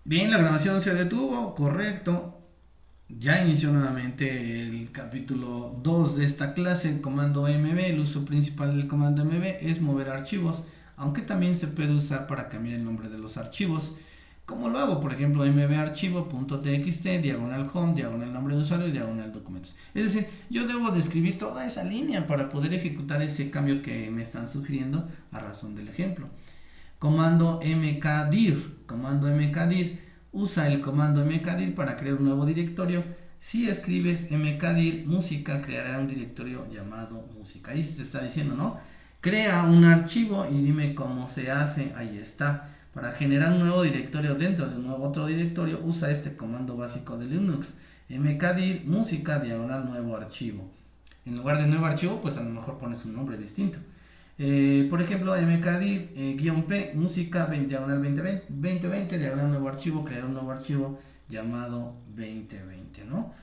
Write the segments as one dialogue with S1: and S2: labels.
S1: Bien, la grabación se detuvo, correcto. Ya inició nuevamente el capítulo 2 de esta clase, comando MB. El uso principal del comando MB es mover archivos, aunque también se puede usar para cambiar el nombre de los archivos. ¿Cómo lo hago? Por ejemplo, mbarchivo.txt, diagonal home, diagonal nombre de usuario y diagonal documentos. Es decir, yo debo de escribir toda esa línea para poder ejecutar ese cambio que me están sugiriendo a razón del ejemplo. Comando mkdir usa el comando mkdir para crear un nuevo directorio. Si escribes mkdir música, creará un directorio llamado música. Ahí se te está diciendo, ¿no? Crea un archivo y dime cómo se hace. Ahí está. Para generar un nuevo directorio dentro de un nuevo otro directorio, usa este comando básico de Linux. Mkdir música diagonal nuevo archivo. En lugar de nuevo archivo, pues a lo mejor pones un nombre distinto. Por ejemplo, mkdir -p música diagonal 2020 diagonal nuevo archivo, crear un nuevo archivo llamado 2020, ¿no?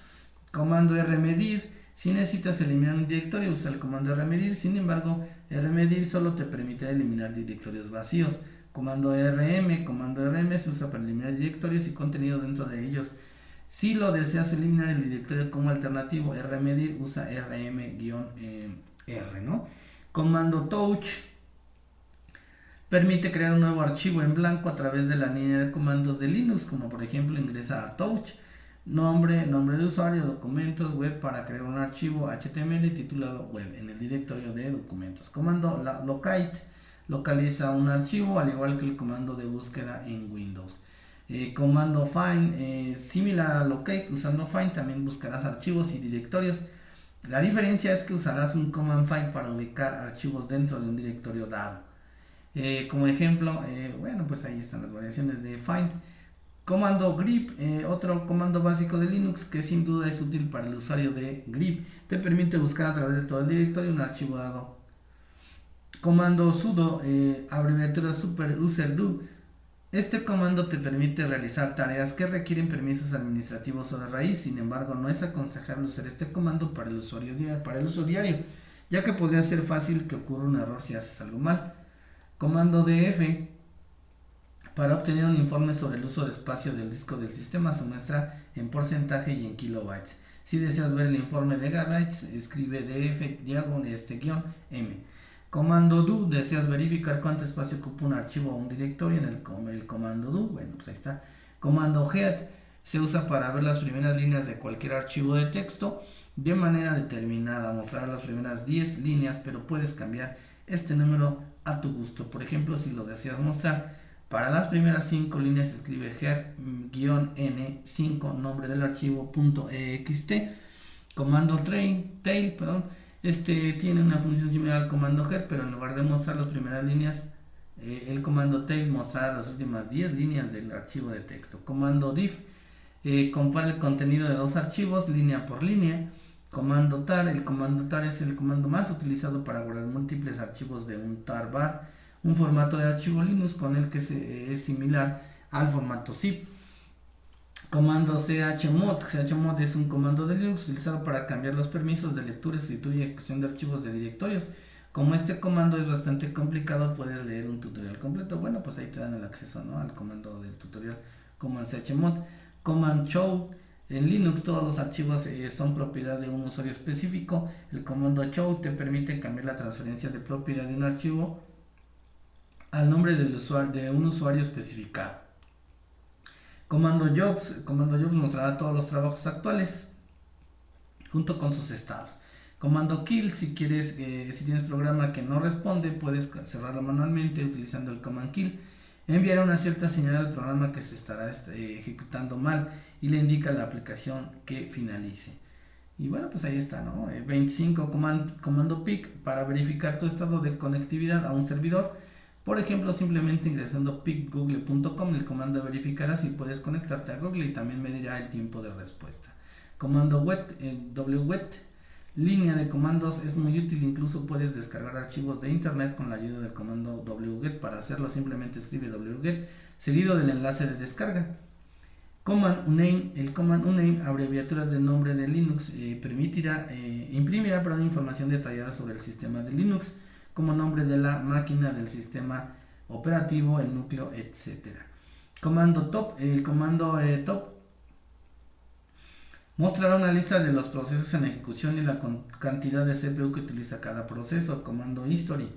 S1: Comando rmedir, si necesitas eliminar un directorio, usa el comando rmedir. Sin embargo, rmedir solo te permite eliminar directorios vacíos. Comando rm se usa para eliminar directorios y contenido dentro de ellos. Si lo deseas eliminar el directorio como alternativo, rmedir usa rm-r, ¿no? Comando touch permite crear un nuevo archivo en blanco a través de la línea de comandos de Linux, como por ejemplo ingresa a touch, nombre de usuario, documentos, web para crear un archivo HTML titulado web en el directorio de documentos. Comando locate localiza un archivo al igual que el comando de búsqueda en Windows. Comando find, similar a locate, usando find también buscarás archivos y directorios. La diferencia es que usarás un command find para ubicar archivos dentro de un directorio dado. Como ejemplo, bueno, pues ahí están las variaciones de find. Comando grep, otro comando básico de Linux que sin duda es útil para el usuario de grep. Te permite buscar a través de todo el directorio un archivo dado. Comando sudo, abreviatura super user do. Este comando te permite realizar tareas que requieren permisos administrativos o de raíz. Sin embargo, no es aconsejable usar este comando para el uso diario, ya que podría ser fácil que ocurra un error si haces algo mal. Comando df para obtener un informe sobre el uso de espacio del disco del sistema se muestra en porcentaje y en kilobytes. Si deseas ver el informe de gigabytes, escribe df -m. Comando do, deseas verificar cuánto espacio ocupa un archivo o un directorio en el comando do, bueno, pues ahí está. Comando head se usa para ver las primeras líneas de cualquier archivo de texto de manera determinada, mostrar las primeras 10 líneas, pero puedes cambiar este número a tu gusto. Por ejemplo, si lo deseas mostrar para las primeras 5 líneas, escribe head-n5, nombre del archivo .ext. Comando tail, este tiene una función similar al comando head, pero en lugar de mostrar las primeras líneas, el comando tail mostrará las últimas 10 líneas del archivo de texto. Comando diff compara el contenido de dos archivos línea por línea. Comando tar, el comando tar es el comando más utilizado para guardar múltiples archivos de un tar bar, un formato de archivo Linux con el que es similar al formato zip. Comando chmod es un comando de Linux utilizado para cambiar los permisos de lectura, escritura y ejecución de archivos de directorios. Como este comando es bastante complicado, puedes leer un tutorial completo. Bueno, pues ahí te dan el acceso, ¿no?, al comando del tutorial. Command chmod. Command show. En Linux todos los archivos son propiedad de un usuario específico. El comando show te permite cambiar la transferencia de propiedad de un archivo al nombre de un usuario especificado. Comando jobs mostrará todos los trabajos actuales junto con sus estados. Comando kill, si tienes programa que no responde, puedes cerrarlo manualmente utilizando el command kill. Enviará una cierta señal al programa que se estará ejecutando mal y le indica a la aplicación que finalice. Y bueno, pues ahí está, ¿no? 25, comando pick para verificar tu estado de conectividad a un servidor. Por ejemplo, simplemente ingresando pickgoogle.com, el comando verificará si puedes conectarte a Google y también medirá el tiempo de respuesta. Comando wget, línea de comandos, es muy útil, incluso puedes descargar archivos de internet con la ayuda del comando wget. Para hacerlo simplemente escribe wget seguido del enlace de descarga. Command uname, el command uname, abreviatura de nombre de Linux, imprimirá información detallada sobre el sistema de Linux, como nombre de la máquina, del sistema operativo, el núcleo, etc. Comando top, el comando top mostrará una lista de los procesos en ejecución y la cantidad de CPU que utiliza cada proceso. Comando history.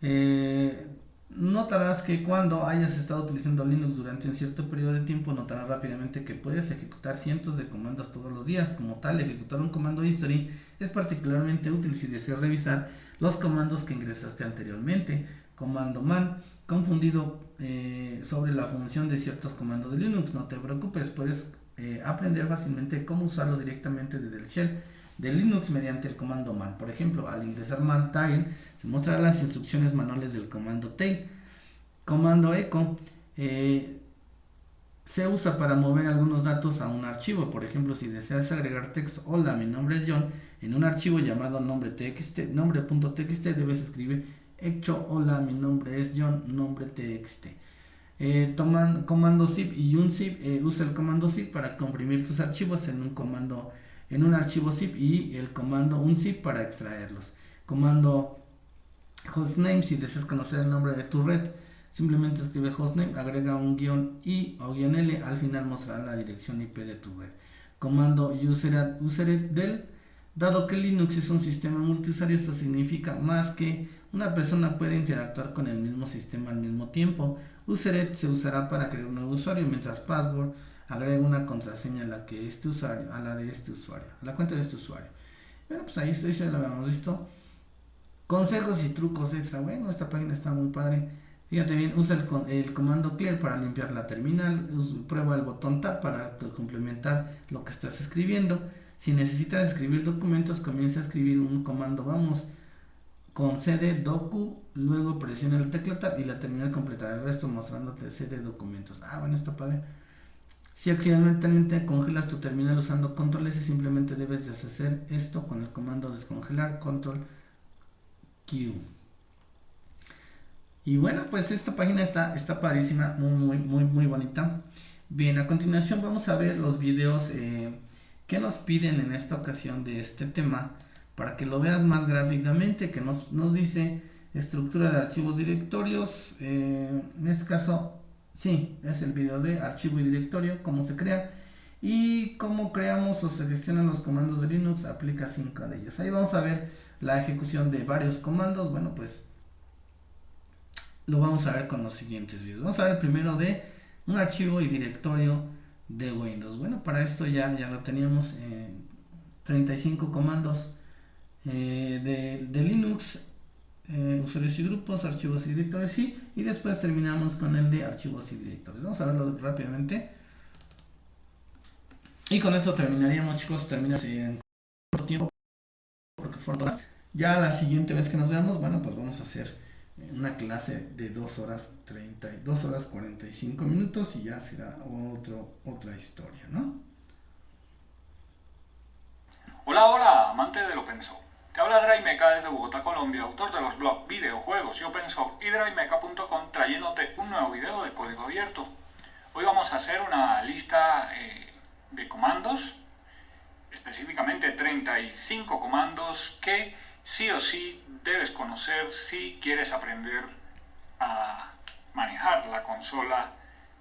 S1: Eh, Notarás que cuando hayas estado utilizando Linux durante un cierto periodo de tiempo, notarás rápidamente que puedes ejecutar cientos de comandos todos los días. Como tal, ejecutar un comando history es particularmente útil si deseas revisar los comandos que ingresaste anteriormente. Comando man, confundido sobre la función de ciertos comandos de Linux. No te preocupes, puedes aprender fácilmente cómo usarlos directamente desde el shell de Linux mediante el comando man. Por ejemplo, al ingresar man tail se mostrarán las instrucciones manuales del comando tail. Comando echo se usa para mover algunos datos a un archivo. Por ejemplo, si deseas agregar texto hola, mi nombre es John en un archivo llamado nombre.txt debes escribir echo hola, mi nombre es John nombre.txt. Comando zip y unzip, usa el comando zip para comprimir tus archivos en un archivo zip y el comando unzip para extraerlos. Comando hostname, si deseas conocer el nombre de tu red, simplemente escribe hostname, agrega un guión i o guión l, al final mostrará la dirección IP de tu red. Comando useretdel, dado que Linux es un sistema multiusuario, esto significa más que una persona puede interactuar con el mismo sistema al mismo tiempo. Useret se usará para crear un nuevo usuario, mientras password agrega una contraseña a la que este usuario, a la de este usuario, a la cuenta de este usuario. Bueno, pues ahí eso ya lo habíamos visto. Consejos y trucos extra. Bueno, esta página está muy padre. Fíjate bien, usa el comando clear para limpiar la terminal. Prueba el botón tab para complementar lo que estás escribiendo. Si necesitas escribir documentos, comienza a escribir un comando vamos con cd docu, luego presiona el tecla tab y la terminal completará el resto mostrándote cd documentos. Ah, bueno, está padre. Si accidentalmente congelas tu terminal usando control S, simplemente debes deshacer esto con el comando descongelar control Q. Y bueno, pues esta página está padrísima, muy bonita. Bien, a continuación vamos a ver los videos que nos piden en esta ocasión de este tema para que lo veas más gráficamente, que nos dice estructura de archivos directorios. En este caso, sí, es el video de archivo y directorio, cómo se crea y cómo creamos o se gestionan los comandos de Linux. Aplica 5 de ellos. Ahí vamos a ver la ejecución de varios comandos. Bueno, pues lo vamos a ver con los siguientes videos. Vamos a ver el primero de un archivo y directorio de Windows. Bueno, para esto ya lo teníamos 35 comandos de Linux, usuarios y grupos, archivos y directorios, sí, y después terminamos con el de archivos y directorios. Vamos a verlo rápidamente. Y con esto terminaríamos, chicos. Terminas en corto tiempo porque fueron todas. Ya la siguiente vez que nos veamos, bueno, pues vamos a hacer una clase de 2 horas 45 minutos y ya será otra historia, ¿no?
S2: Hola, hola, amante del open source. Te habla DryMeca desde Bogotá, Colombia, autor de los blogs, videojuegos y open source y drymeca.com, trayéndote un nuevo video de código abierto. Hoy vamos a hacer una lista de comandos, específicamente 35 comandos que sí o sí debes conocer si quieres aprender a manejar la consola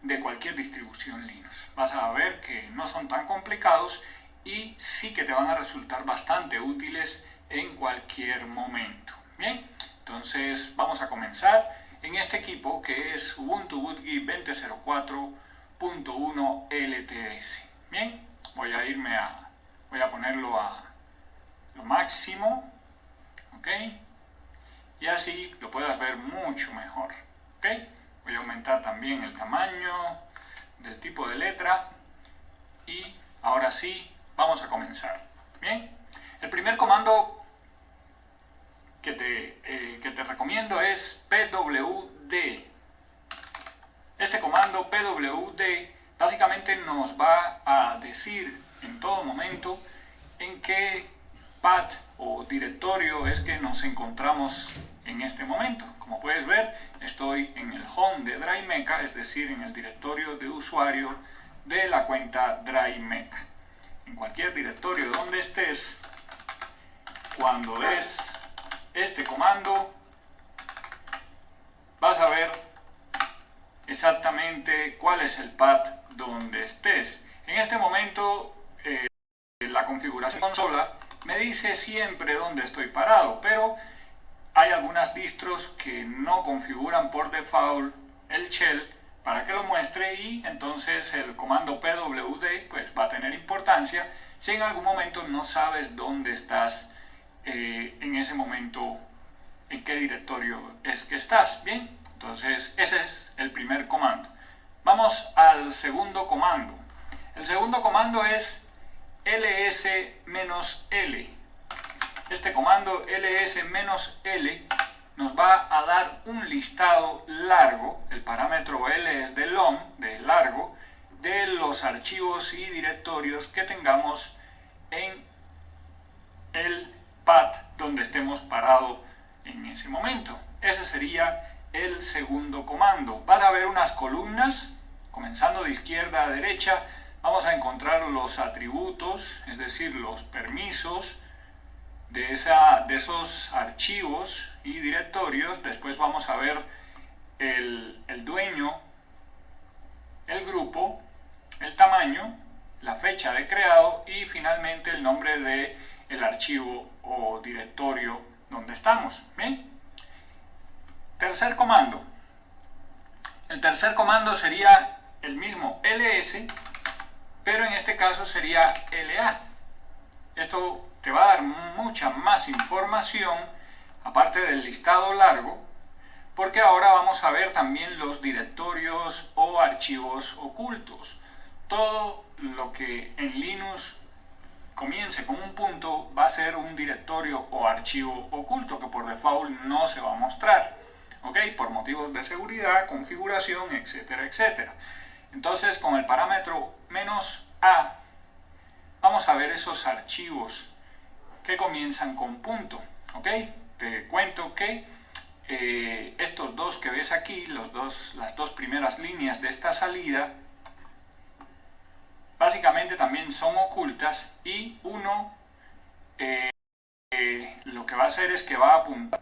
S2: de cualquier distribución Linux. Vas a ver que no son tan complicados y sí que te van a resultar bastante útiles en cualquier momento. Bien, entonces vamos a comenzar en este equipo que es Ubuntu BootGui 20.04.1 LTS. Bien, voy a ponerlo a lo máximo, ok, y así lo puedas ver mucho mejor, ok. Voy a aumentar también el tamaño del tipo de letra y ahora sí vamos a comenzar. Bien, el primer comando que te recomiendo es pwd. Este comando pwd básicamente nos va a decir en todo momento en qué path o directorio es que nos encontramos en este momento. Como puedes ver, estoy en el home de DryMeca, es decir, en el directorio de usuario de la cuenta DryMeca. En cualquier directorio donde estés, cuando ves este comando, vas a ver exactamente cuál es el path donde estés. En este momento la configuración consola me dice siempre dónde estoy parado, pero hay algunas distros que no configuran por default el shell para que lo muestre, y entonces el comando pwd pues va a tener importancia si en algún momento no sabes dónde estás en ese momento, en qué directorio es que estás. Bien, entonces ese es el primer comando. Vamos al segundo comando. El segundo comando es ls-l. Este comando ls-l nos va a dar un listado largo, el parámetro L es de long, de largo, de los archivos y directorios que tengamos en el path donde estemos parados en ese momento. Ese sería el segundo comando. Vas a ver unas columnas, comenzando de izquierda a derecha. Vamos a encontrar los atributos, es decir, los permisos de esos archivos y directorios. Después vamos a ver el dueño, el grupo, el tamaño, la fecha de creado y finalmente el nombre del archivo o directorio donde estamos. Bien. Tercer comando. El tercer comando sería el mismo ls, pero en este caso sería la. Esto te va a dar mucha más información, aparte del listado largo, porque ahora vamos a ver también los directorios o archivos ocultos. Todo lo que en Linux comience con un punto va a ser un directorio o archivo oculto que por default no se va a mostrar, ¿ok? Por motivos de seguridad, configuración, etcétera, etcétera. Entonces, con el parámetro "-a", vamos a ver esos archivos que comienzan con punto, ¿ok? Te cuento que estos dos que ves aquí, las dos primeras líneas de esta salida, básicamente también son ocultas, y uno lo que va a hacer es que va a apuntar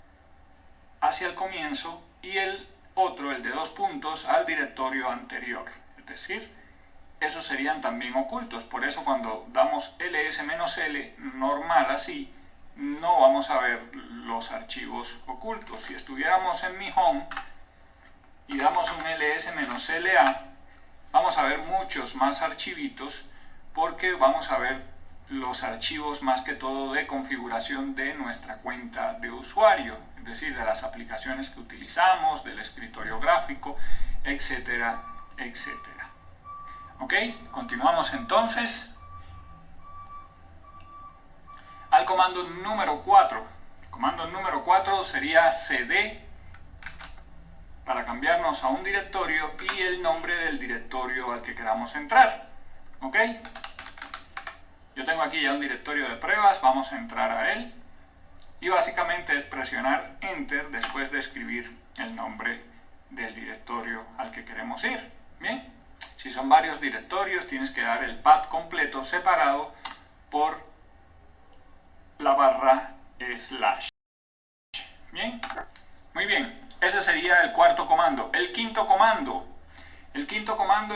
S2: hacia el comienzo y el otro, el de 2 puntos, al directorio anterior. Es decir, esos serían también ocultos. Por eso cuando damos ls-l normal así, no vamos a ver los archivos ocultos. Si estuviéramos en mi home y damos un ls-la, vamos a ver muchos más archivitos, porque vamos a ver los archivos más que todo de configuración de nuestra cuenta de usuario, es decir, de las aplicaciones que utilizamos, del escritorio gráfico, etcétera, etcétera. Ok, continuamos entonces al comando número 4. El comando número 4 sería cd para cambiarnos a un directorio y el nombre del directorio al que queramos entrar. ¿Ok? Yo tengo aquí ya un directorio de pruebas, vamos a entrar a él y básicamente es presionar Enter después de escribir el nombre del directorio al que queremos ir. Bien, si son varios directorios tienes que dar el path completo separado por la barra /. Bien, muy bien. Ese sería el cuarto comando. El quinto comando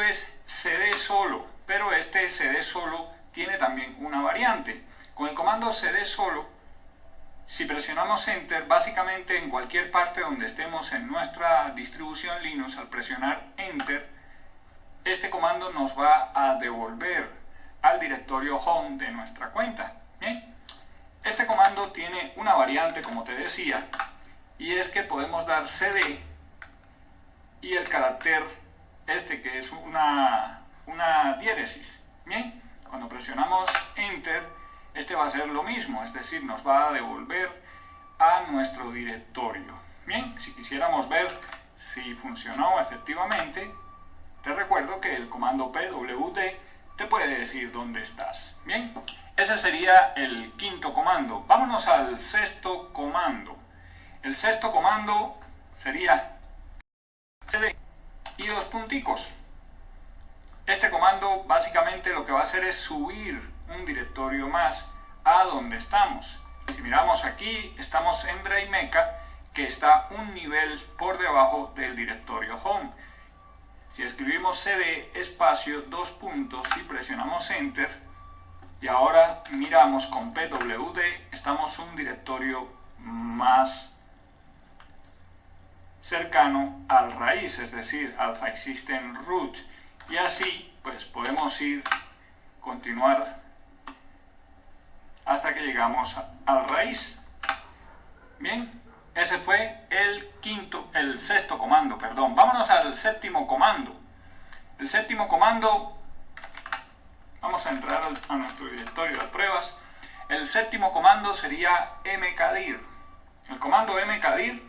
S2: es cd solo, pero este cd solo tiene también una variante. Con el comando cd solo, si presionamos Enter, básicamente en cualquier parte donde estemos en nuestra distribución Linux, al presionar Enter, este comando nos va a devolver al directorio home de nuestra cuenta. Bien, este comando tiene una variante, como te decía, y es que podemos dar cd y el carácter que es una diéresis. Bien, cuando presionamos Enter, este va a ser lo mismo, es decir, nos va a devolver a nuestro directorio. Bien, si quisiéramos ver si funcionó efectivamente, te recuerdo que el comando pwd te puede decir dónde estás. Bien, ese sería el quinto comando. Vámonos al sexto comando. El sexto comando sería cd y 2 punticos. Este comando básicamente lo que va a hacer es subir un directorio más a donde estamos. Si miramos aquí, estamos en DriveMeca, que está un nivel por debajo del directorio home. Si escribimos cd espacio 2 puntos y presionamos enter, y ahora miramos con pwd, estamos en un directorio más cercano al raíz, es decir, al file system root, y así pues podemos continuar hasta que llegamos al raíz. Bien, ese fue el sexto comando, perdón. Vámonos al séptimo comando. El séptimo comando, vamos a entrar a nuestro directorio de pruebas. El séptimo comando sería mkdir. El comando mkdir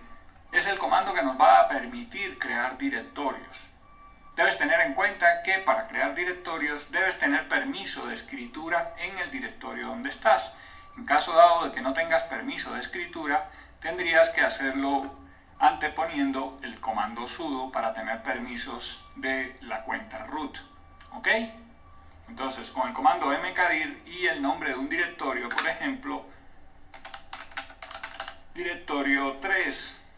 S2: es el comando que nos va a permitir crear directorios. Debes tener en cuenta que para crear directorios debes tener permiso de escritura en el directorio donde estás. En caso dado de que no tengas permiso de escritura, tendrías que hacerlo anteponiendo el comando sudo para tener permisos de la cuenta root. ¿Ok? Entonces, con el comando mkdir y el nombre de un directorio, por ejemplo, directorio 3,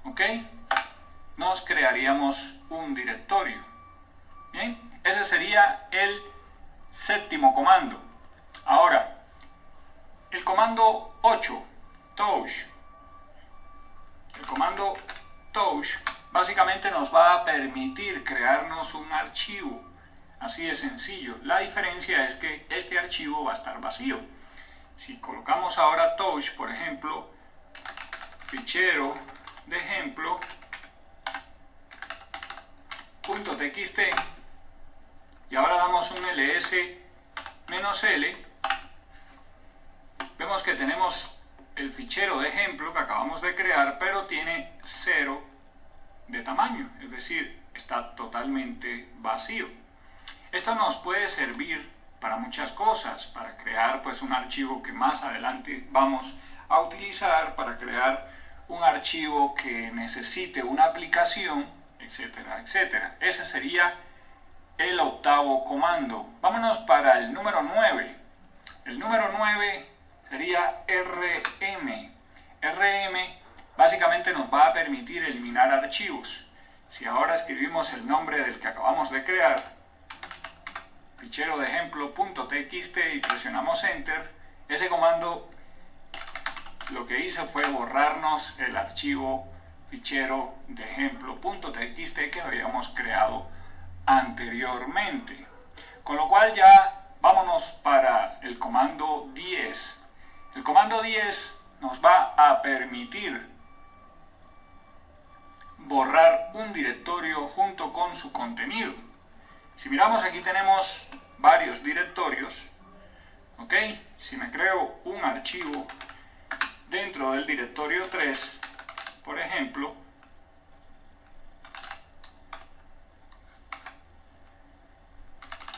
S2: ¿ok? Nos crearíamos un directorio. Bien, ese sería el séptimo comando. Ahora, el comando 8, touch. El comando touch básicamente nos va a permitir crearnos un archivo. Así de sencillo. La diferencia es que este archivo va a estar vacío. Si colocamos ahora touch, por ejemplo, fichero de ejemplo .txt, y ahora damos un ls-l, vemos que tenemos el fichero de ejemplo que acabamos de crear, pero tiene 0 de tamaño, es decir, está totalmente vacío. Esto nos puede servir para muchas cosas, para crear pues un archivo que más adelante vamos a utilizar, para crear un archivo que necesite una aplicación, etcétera, etcétera. Ese sería el octavo comando. Vámonos para el número 9. El número 9 sería rm. Rm básicamente nos va a permitir eliminar archivos. Si ahora escribimos el nombre del que acabamos de crear, fichero de ejemplo .txt, y presionamos enter, ese comando lo que hizo fue borrarnos el archivo fichero de ejemplo .txt que habíamos creado anteriormente. Con lo cual ya vámonos para el comando 10. El comando 10 nos va a permitir borrar un directorio junto con su contenido. Si miramos, aquí tenemos varios directorios, ¿ok? Si me creo un archivo dentro del directorio 3, por ejemplo,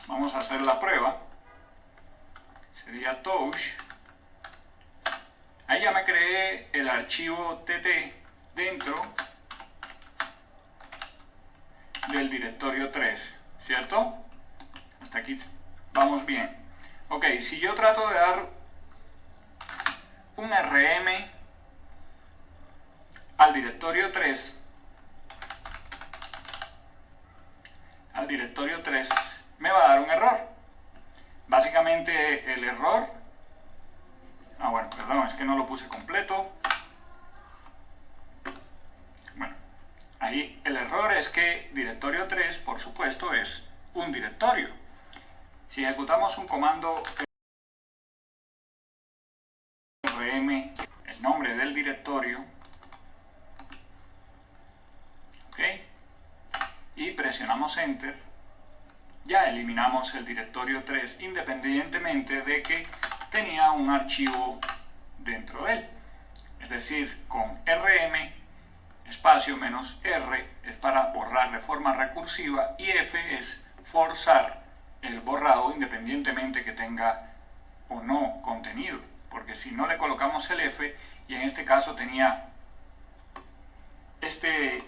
S2: vamos a hacer la prueba, sería touch. Ahí ya me creé el archivo tt dentro del directorio 3, ¿cierto? Hasta aquí vamos bien. Ok, si yo trato de dar un rm al directorio 3, me va a dar un error. Básicamente el error, bueno, perdón, es que no lo puse completo. Bueno, ahí el error es que directorio 3, por supuesto, es un directorio. Si ejecutamos un comando rm, el nombre del directorio, ok, y presionamos enter, ya eliminamos el directorio 3 independientemente de que tenía un archivo dentro de él. Es decir, con rm espacio menos r es para borrar de forma recursiva y f es forzar el borrado independientemente que tenga o no contenido, porque si no le colocamos el f, y en este caso tenía este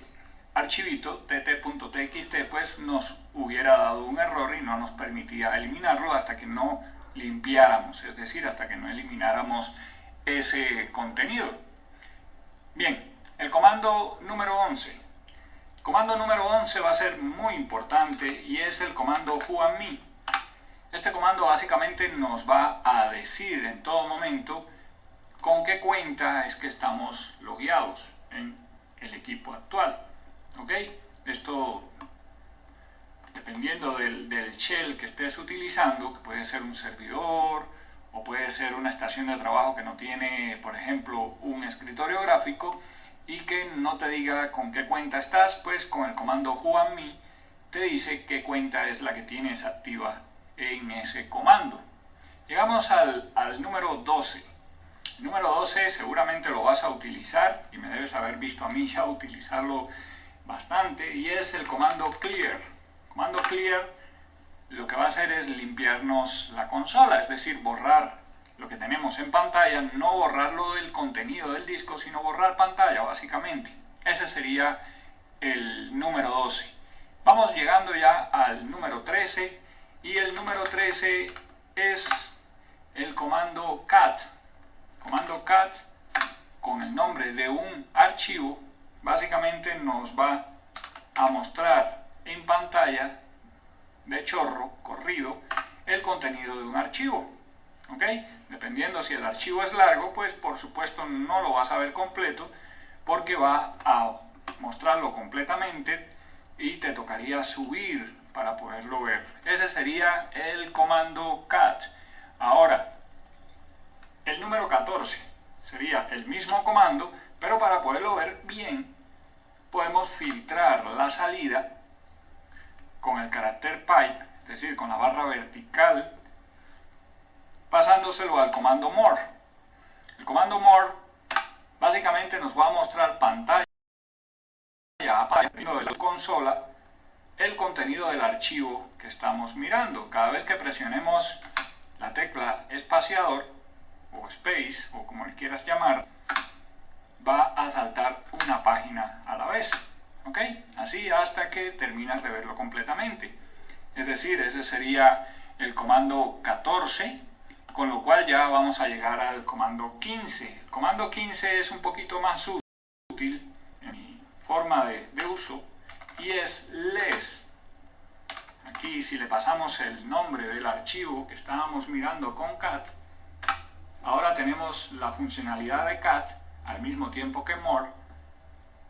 S2: archivito tt.txt, pues nos hubiera dado un error y no nos permitía eliminarlo hasta que no limpiáramos, es decir, hasta que no elimináramos ese contenido. Bien, el comando número 11. Comando número 11 va a ser muy importante y es el comando whoadme. Este comando básicamente nos va a decir en todo momento con qué cuenta es que estamos logueados en el equipo actual. ¿Ok? Esto, dependiendo del shell que estés utilizando, que puede ser un servidor o puede ser una estación de trabajo que no tiene, por ejemplo, un escritorio gráfico y que no te diga con qué cuenta estás, pues con el comando whoadme te dice qué cuenta es la que tienes activa en ese comando. Llegamos al número 12. El número 12 seguramente lo vas a utilizar y me debes haber visto a mí ya utilizarlo bastante, y es el comando clear. El comando clear lo que va a hacer es limpiarnos la consola, es decir, borrar lo que tenemos en pantalla, no borrarlo del contenido del disco, sino borrar pantalla básicamente. Ese sería el número 12. Vamos llegando ya al número 13 y el número 13 es el comando cat. El comando cat, con el nombre de un archivo, básicamente nos va a mostrar en pantalla de chorro, corrido, el contenido de un archivo. ¿Ok? Dependiendo si el archivo es largo, pues por supuesto no lo vas a ver completo porque va a mostrarlo completamente y te tocaría subir para poderlo ver. Ese sería el comando cat. Ahora, el número 14 sería el mismo comando, pero para poderlo ver bien podemos filtrar la salida con el carácter pipe, es decir, con la barra vertical, pasándoselo al comando more. El comando more básicamente nos va a mostrar pantalla de la consola el contenido del archivo que estamos mirando. Cada vez que presionemos la tecla espaciador o space o como le quieras llamar, va a saltar una página a la vez. ¿Ok? Así hasta que terminas de verlo completamente. Es decir, ese sería el comando 14, con lo cual ya vamos a llegar al comando 15. El comando 15 es un poquito más útil en mi forma de uso y es less. Aquí si le pasamos el nombre del archivo que estábamos mirando con cat, ahora tenemos la funcionalidad de cat al mismo tiempo que more,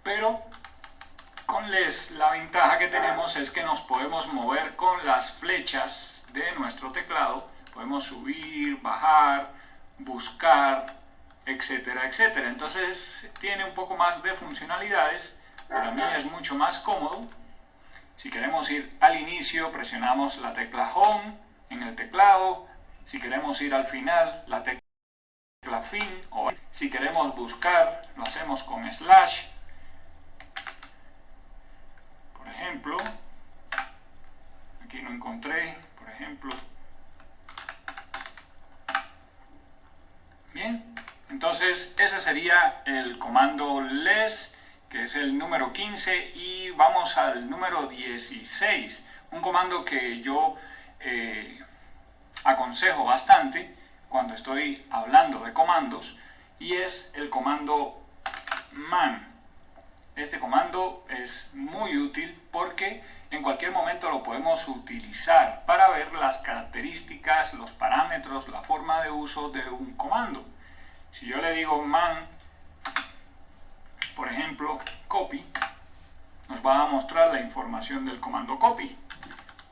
S2: pero con less la ventaja que tenemos es que nos podemos mover con las flechas de nuestro teclado. Podemos subir, bajar, buscar, etcétera, etcétera. Entonces tiene un poco más de funcionalidades. Para mí es mucho más cómodo. Si queremos ir al inicio, presionamos la tecla Home en el teclado. Si queremos ir al final, la tecla Fin. O si queremos buscar, lo hacemos con slash. Por ejemplo, aquí no encontré, por ejemplo. Bien, entonces ese sería el comando less, que es el número 15, y vamos al número 16, un comando que yo aconsejo bastante cuando estoy hablando de comandos, y es el comando man. Este comando es muy útil porque en cualquier momento lo podemos utilizar para ver las características, los parámetros, la forma de uso de un comando. Si yo le digo man, por ejemplo, copy, nos va a mostrar la información del comando copy.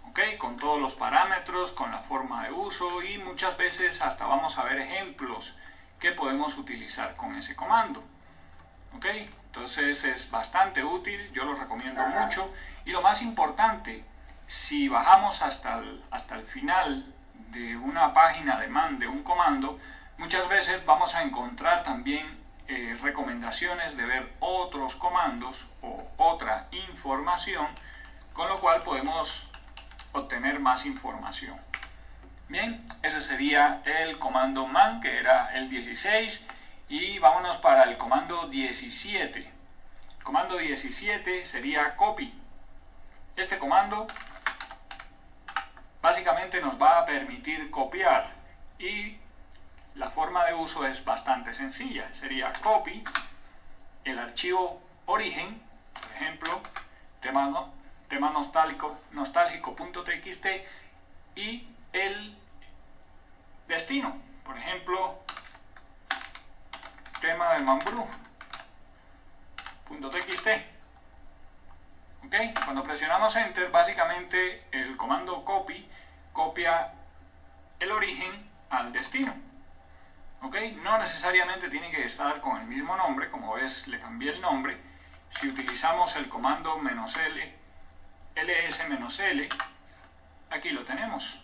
S2: ¿Ok? Con todos los parámetros, con la forma de uso, y muchas veces hasta vamos a ver ejemplos que podemos utilizar con ese comando. ¿Ok? Entonces es bastante útil, yo lo recomiendo mucho. Y lo más importante, si bajamos hasta el final de una página de man, de un comando, muchas veces vamos a encontrar también recomendaciones de ver otros comandos o otra información, con lo cual podemos obtener más información. Bien, ese sería el comando man, que era el 16, y vámonos para el comando 17. El comando 17 sería copy. Este comando básicamente nos va a permitir copiar, y la forma de uso es bastante sencilla. Sería copy el archivo origen, por ejemplo, tema nostálgico.txt y el destino. Por ejemplo, tema de Mambrú.txt. ¿Ok? Cuando presionamos Enter, básicamente el comando copy copia el origen al destino. ¿Ok? No necesariamente tiene que estar con el mismo nombre, como ves le cambié el nombre. Si utilizamos el comando -l, ls-l, aquí lo tenemos.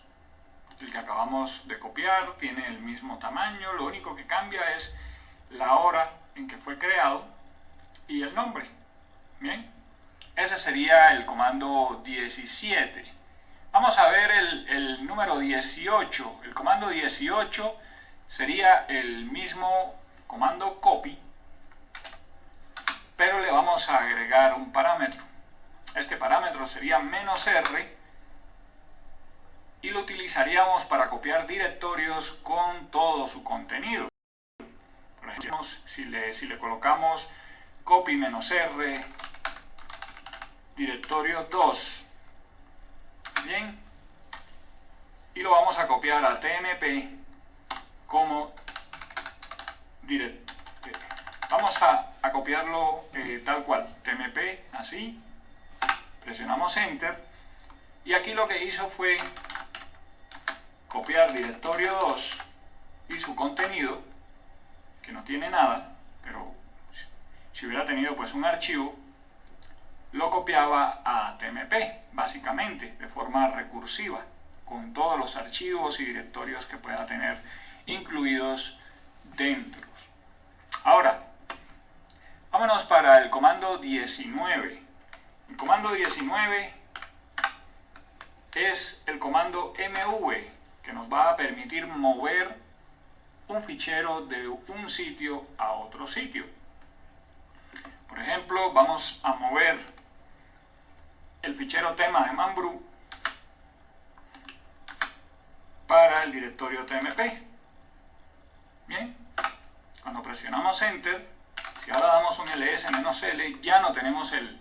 S2: El que acabamos de copiar tiene el mismo tamaño, lo único que cambia es la hora en que fue creado y el nombre. Bien, ese sería el comando 17. Vamos a ver el número 18. El comando 18 sería el mismo comando copy, pero le vamos a agregar un parámetro. Este parámetro sería -r y lo utilizaríamos para copiar directorios con todo su contenido. Por ejemplo, si le colocamos copy -r directorio 2, bien, y lo vamos a copiar a tmp como directorio. Vamos a copiarlo tal cual, tmp, así, presionamos Enter, y aquí lo que hizo fue copiar directorio 2 y su contenido, que no tiene nada, pero si hubiera tenido pues un archivo, lo copiaba a tmp, básicamente, de forma recursiva, con todos los archivos y directorios que pueda tener incluidos dentro. Ahora, vámonos para el comando 19. El comando 19 es el comando mv, que nos va a permitir mover un fichero de un sitio a otro sitio. Por ejemplo, vamos a mover el fichero tema de Mambrú para el directorio tmp. Bien, cuando presionamos Enter, si ahora damos un ls-l, ya no tenemos el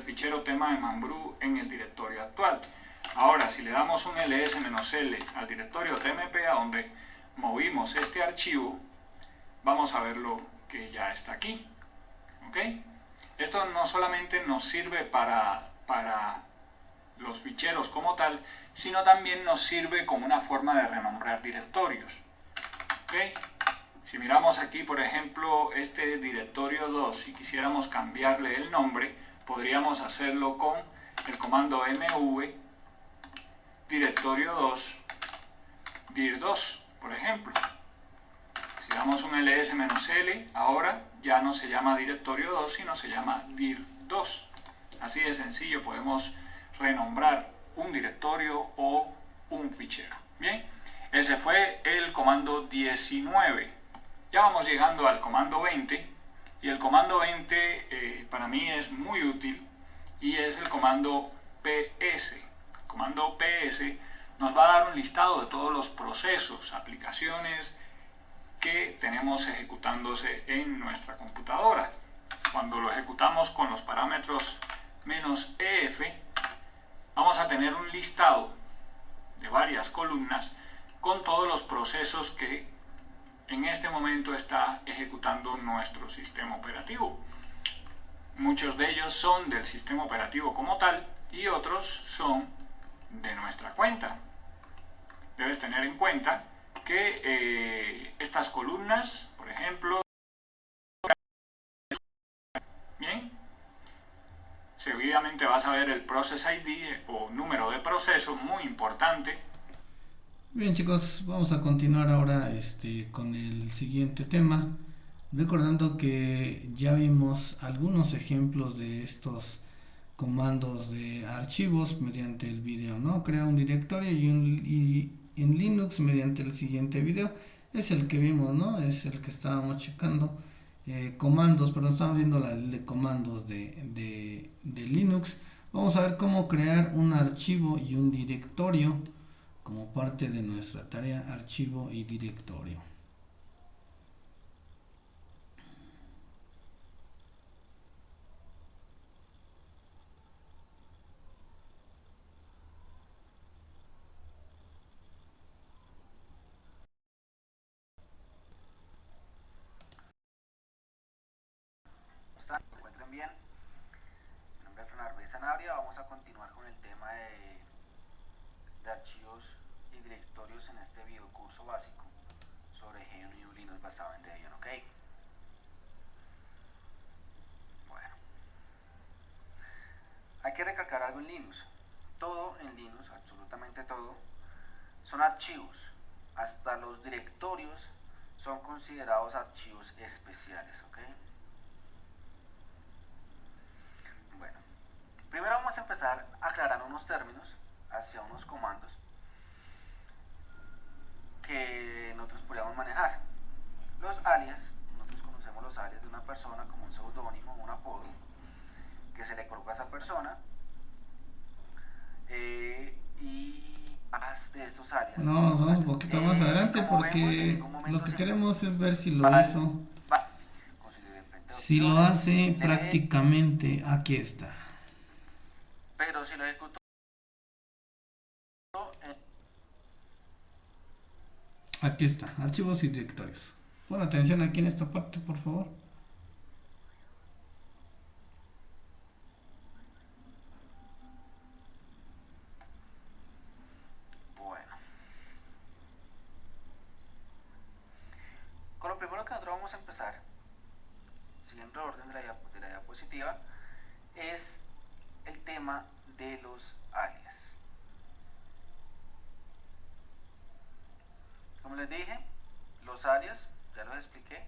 S2: fichero tema de Mambrú en el directorio actual. Ahora, si le damos un ls-l al directorio tmp, a donde movimos este archivo, vamos a verlo que ya está aquí. ¿Ok? Esto no solamente nos sirve para los ficheros como tal, sino también nos sirve como una forma de renombrar directorios. ¿Ok? Si miramos aquí, por ejemplo, este directorio 2, y quisiéramos cambiarle el nombre, podríamos hacerlo con el comando mv directorio 2 dir2, por ejemplo. Si damos un ls-l, ahora ya no se llama directorio 2, sino se llama dir2. Así de sencillo podemos renombrar un directorio o un fichero. Bien, ese fue el comando 19. Ya vamos llegando al comando 20, y el comando 20 para mí es muy útil, y es el comando ps. El comando ps nos va a dar un listado de todos los procesos, aplicaciones que tenemos ejecutándose en nuestra computadora. Cuando lo ejecutamos con los parámetros -ef, vamos a tener un listado de varias columnas con todos los procesos que en este momento está ejecutando nuestro sistema operativo. Muchos de ellos son del sistema operativo como tal, y otros son de nuestra cuenta. Debes tener en cuenta que estas columnas, por ejemplo, bien, seguidamente vas a ver el Process ID o número de proceso, muy importante.
S1: Bien, chicos, vamos a continuar ahora con el siguiente tema, recordando que ya vimos algunos ejemplos de estos comandos de archivos mediante el video, ¿no? Crea un directorio y en Linux mediante el siguiente video. Es el que vimos, ¿no? Es el que estábamos checando. Comandos, pero estamos viendo la de comandos de Linux. Vamos a ver cómo crear un archivo y un directorio como parte de nuestra tarea archivo y directorio.
S3: vamos a continuar con el tema de archivos y directorios en este video curso básico sobre GNU Linux basado en Debian, ¿ok? Bueno, hay que recalcar algo en Linux. Todo en Linux, absolutamente todo, son archivos. Hasta los directorios son considerados archivos especiales, ¿ok? Bueno, primero vamos a empezar aclarando unos términos hacia unos comandos que nosotros podríamos manejar. Los alias, nosotros conocemos los alias de una persona como un seudónimo, un apodo que se le coloca a esa persona, y más de estos alias.
S1: No, vamos un poquito más adelante porque lo que queremos es ver si lo hizo. Si lo hace prácticamente, aquí está.
S3: Pero si lo ejecutó,
S1: aquí está, archivos y directorios. Pon atención aquí en esta parte, por favor.
S3: bueno, con lo primero que nosotros vamos a empezar, siguiendo el orden de la diapositiva, es el tema de los alias. Como les dije, los alias, ya los expliqué.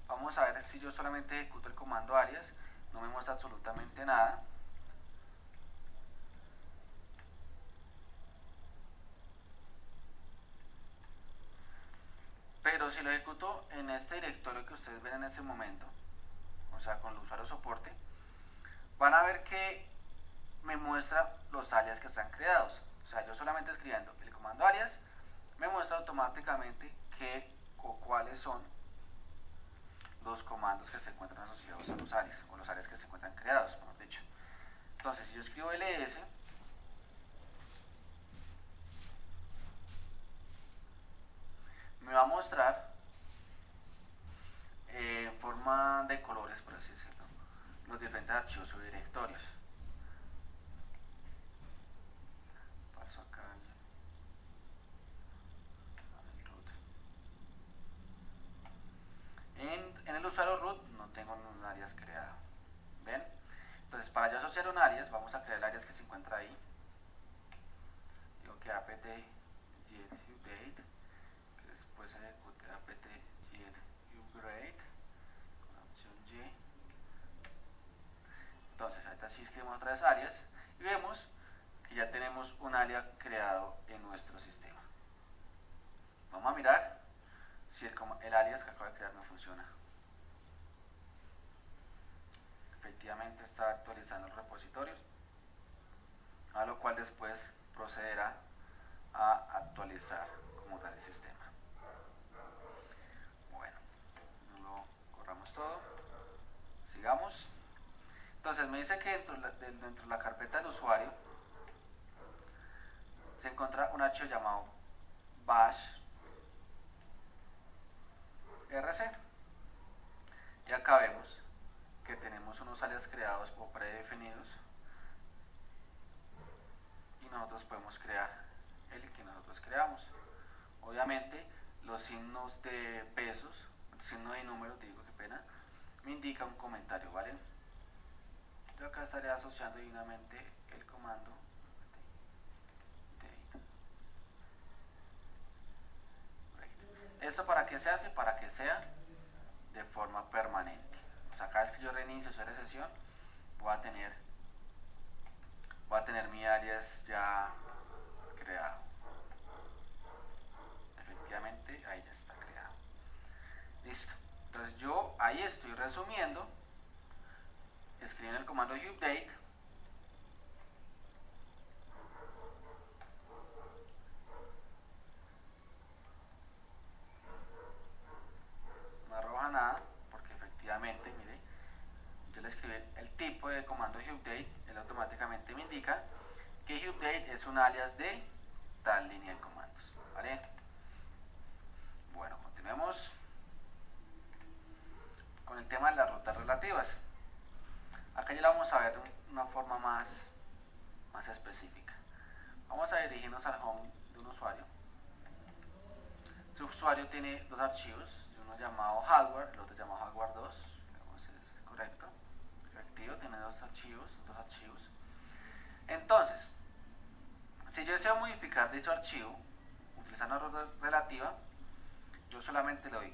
S3: Vamos a ver si yo solamente ejecuto el comando alias, no me muestra absolutamente nada. Pero si lo ejecuto en este directorio que ustedes ven en este momento, o sea, con el usuario soporte, van a ver que me muestra los alias que están creados. O sea, yo solamente escribiendo el comando alias, me muestra automáticamente cuáles son los comandos que se encuentran asociados a los alias, o los alias que se encuentran creados, mejor dicho. Entonces, si yo escribo ls, me va a mostrar en forma de colores, por así decirlo, los diferentes archivos o directorios. Paso acá al root. En el usuario root no tengo un alias creado. ¿Ven? Entonces, para yo asociar un alias, vamos a crear el alias que se encuentra ahí. Digo que apt get update, que después se ejecute apt get upgrade con la opción Y. Entonces, ahorita sí escribimos otra vez alias y vemos que ya tenemos un alias creado en nuestro sistema. Vamos a mirar si el alias que acabo de crear no funciona. Efectivamente está actualizando los repositorios, a lo cual después procederá a actualizar como tal el sistema. Bueno, lo corramos todo, sigamos. Entonces me dice que dentro de la carpeta del usuario se encuentra un archivo llamado bash rc, y acá vemos que tenemos unos alias creados o predefinidos y nosotros podemos crear el que nosotros creamos. Obviamente los signos de pesos, signo de números, digo, qué pena, me indica un comentario, ¿vale? Yo acá estaré asociando divinamente el comando ¿esto para qué se hace? Para que sea de forma permanente. O sea, cada vez que yo reinicio esa sesión, voy a tener mi alias ya creado. Efectivamente, ahí ya está creado. Listo. Entonces yo ahí estoy resumiendo, escribiendo el comando update, no arroja nada, porque efectivamente, mire, yo le escribí el tipo de comando update, él automáticamente me indica que update es un alias de tal línea de comandos, ¿vale? Bueno, continuemos con el tema de las rutas relativas. Acá ya la vamos a ver de una forma más irnos al home de un usuario. Ese usuario tiene dos archivos, uno llamado hardware, el otro llamado hardware 2, digamos es correcto, efectivo, tiene dos archivos. Entonces, si yo deseo modificar dicho archivo, utilizando una ruta relativa, yo solamente le doy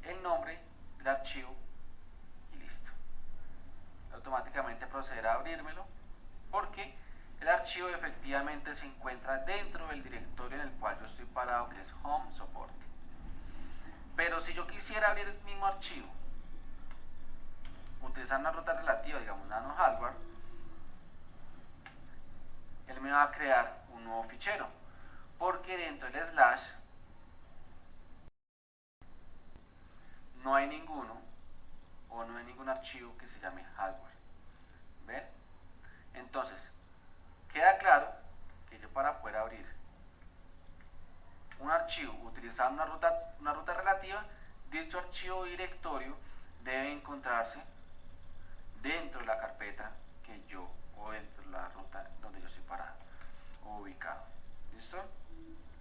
S3: el nombre del archivo y listo. Automáticamente procederá a abrírmelo porque el archivo efectivamente se encuentra dentro del directorio en el cual yo estoy parado, que es home soporte. Pero si yo quisiera abrir el mismo archivo utilizando una ruta relativa, digamos nano hardware, él me va a crear un nuevo fichero porque dentro del slash no hay ninguno o no hay ningún archivo que se llame hardware. ¿Ven? Entonces, queda claro que yo para poder abrir un archivo utilizando una ruta relativa, dicho archivo directorio debe encontrarse dentro de la carpeta que yo, o dentro de la ruta donde yo estoy parado o ubicado. ¿Listo?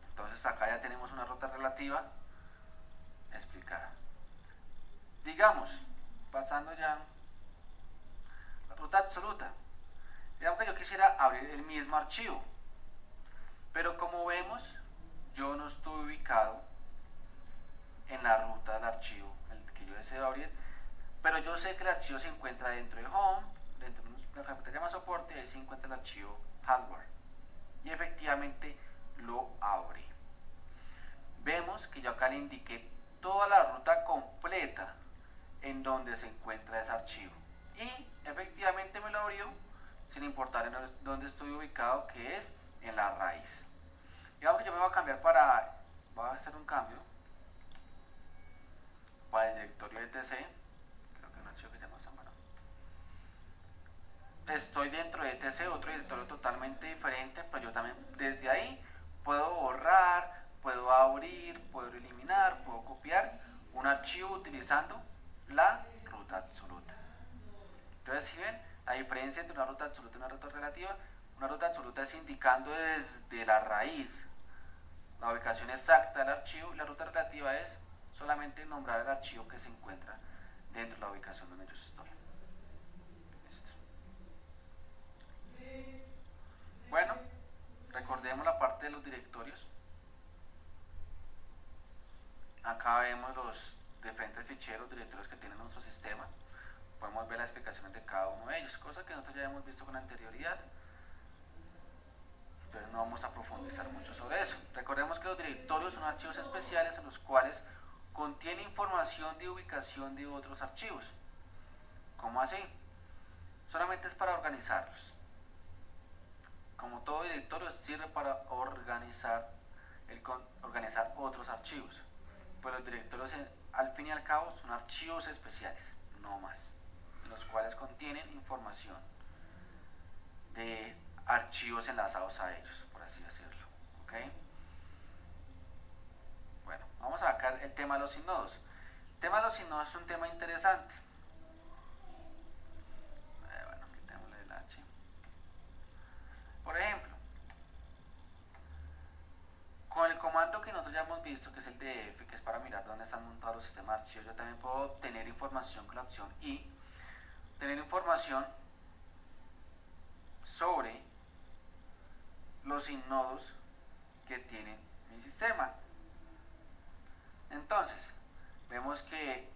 S3: Entonces acá ya tenemos una ruta relativa explicada. Digamos, pasando ya a la ruta absoluta. Digamos que yo quisiera abrir el mismo archivo, pero como vemos, yo no estoy ubicado en la ruta del archivo el que yo deseo abrir, pero yo sé que el archivo se encuentra dentro de home, dentro de la carpeta que llama soporte, y ahí se encuentra el archivo hardware. Y efectivamente lo abrí. Vemos que yo acá le indiqué toda la ruta completa en donde se encuentra ese archivo. Y efectivamente me lo abrió sin importar en dónde estoy ubicado, que es en la raíz. Digamos que yo me voy a cambiar voy a hacer un cambio para el directorio etc. Creo que un archivo que se llama Zamora. Estoy dentro de etc, otro directorio totalmente diferente, pero yo también desde ahí puedo borrar, puedo abrir, puedo eliminar, puedo copiar un archivo utilizando la ruta absoluta. Entonces, si ven, la diferencia entre una ruta absoluta y una ruta relativa, una ruta absoluta es indicando desde la raíz la ubicación exacta del archivo, y la ruta relativa es solamente nombrar el archivo que se encuentra dentro de la ubicación donde yo estoy. Listo. Bueno, recordemos la parte de los directorios. Acá vemos los diferentes ficheros, directorios que tiene nuestro sistema. Podemos ver las explicaciones de cada uno de ellos, cosa que nosotros ya hemos visto con anterioridad. Entonces no vamos a profundizar mucho sobre eso. Recordemos que los directorios son archivos especiales en los cuales contiene información de ubicación de otros archivos. ¿Cómo así? Solamente es para organizarlos. Como todo directorio sirve para organizar otros archivos. Pues los directorios al fin y al cabo son archivos especiales, no más, en los cuales contienen información de archivos enlazados a ellos, por así decirlo. ¿Ok? Bueno, vamos a sacar el tema de los sinnodos. El tema de los sinnodos es un tema interesante. Bueno, quitémosle el H. Por ejemplo, con el comando que nosotros ya hemos visto, que es el df, que es para mirar dónde están montados los sistemas de archivos, yo también puedo obtener información con la opción I, tener información sobre los sinnodos que tiene mi sistema. Entonces, vemos que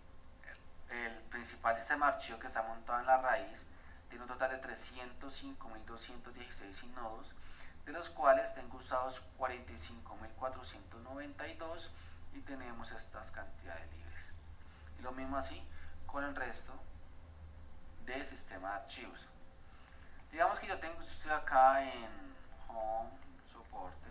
S3: el principal sistema de archivo que está montado en la raíz tiene un total de 305.216 sinnodos, de los cuales tengo usados 45.492 y tenemos estas cantidades libres. Y lo mismo así con el resto del sistema de archivos. Digamos que yo estoy acá en home, soporte,